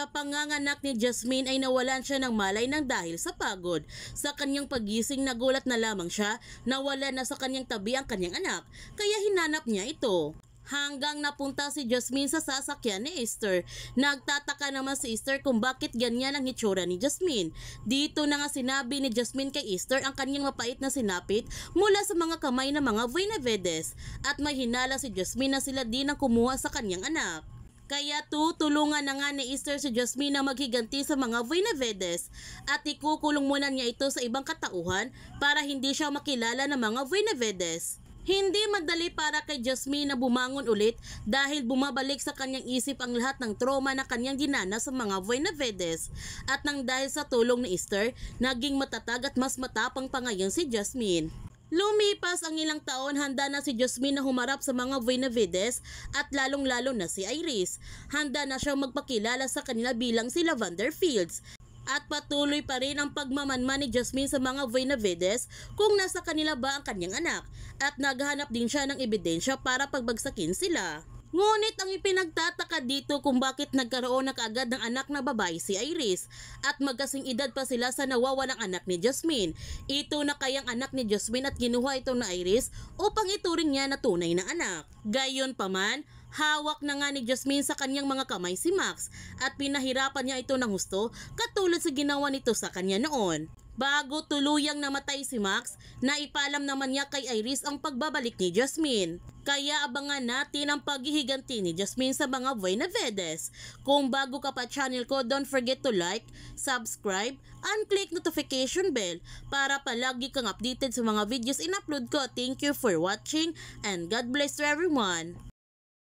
Sa panganganak ni Jasmine ay nawalan siya ng malay ng dahil sa pagod. Sa kanyang pagising nagulat na lamang siya na wala na sa kanyang tabi ang kanyang anak, kaya hinanap niya ito. Hanggang napunta si Jasmine sa sasakyan ni Esther. Nagtataka naman si Esther kung bakit ganyan ang hitsura ni Jasmine. Dito na nga sinabi ni Jasmine kay Esther ang kanyang mapait na sinapit mula sa mga kamay ng mga Benavides. At may hinala si Jasmine na sila din ang kumuha sa kanyang anak. Kaya tutulungan na nga ni Esther si Jasmine na maghiganti sa mga Benavides at ikukulong muna niya ito sa ibang katauhan para hindi siya makilala ng mga Benavides. Hindi madali para kay Jasmine na bumangon ulit dahil bumabalik sa kanyang isip ang lahat ng trauma na kanyang dinanas sa mga Benavides. At nang dahil sa tulong ni Esther, naging matatag at mas matapang pa ngayon si Jasmine. Lumipas ang ilang taon, handa na si Jasmine na humarap sa mga Benavides at lalong-lalo na si Iris. Handa na siyang magpakilala sa kanila bilang si Lavender Fields. At patuloy pa rin ang pagmamanman ni Jasmine sa mga Benavides kung nasa kanila ba ang kanyang anak. At naghahanap din siya ng ebidensya para pagbagsakin sila. Ngunit ang ipinagtataka dito kung bakit nagkaroon na kaagad ng anak na babae si Iris at magkasing edad pa sila sa nawawalang anak ni Jasmine. Ito na kayang anak ni Jasmine at ginuha ito na Iris upang ituring niya na tunay na anak. Gayon pa man, hawak na nga ni Jasmine sa kanyang mga kamay si Max at pinahirapan niya ito ng husto katulad sa ginawa nito sa kanya noon. Bago tuluyang namatay si Max, naipalam naman niya kay Iris ang pagbabalik ni Jasmine. Kaya abangan natin ang paghihiganti ni Jasmine sa mga Benavides. Kung bago ka pa channel ko, don't forget to like, subscribe, and click notification bell para palagi kang updated sa mga videos in-upload ko. Thank you for watching and God bless to everyone.